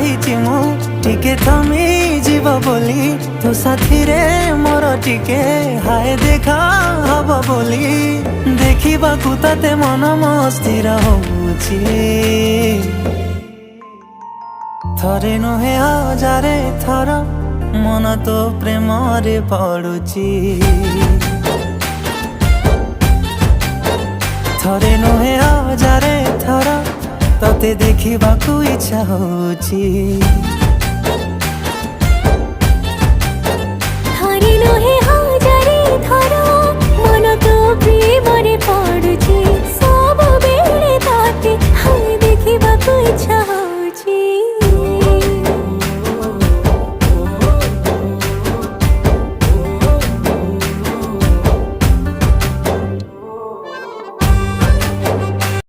रही मु टिके थमी जीव बोली तो साथी रे मोर टिके हाय देखा हब बोली देखिबाकू तते मन मस्थिर होउची थरे नुहे हजारे थर मन तो प्रेम रे पड़ुची थरे नुहे हजारे थर तते देखिबाकू इच्छा होउची थरे नुहे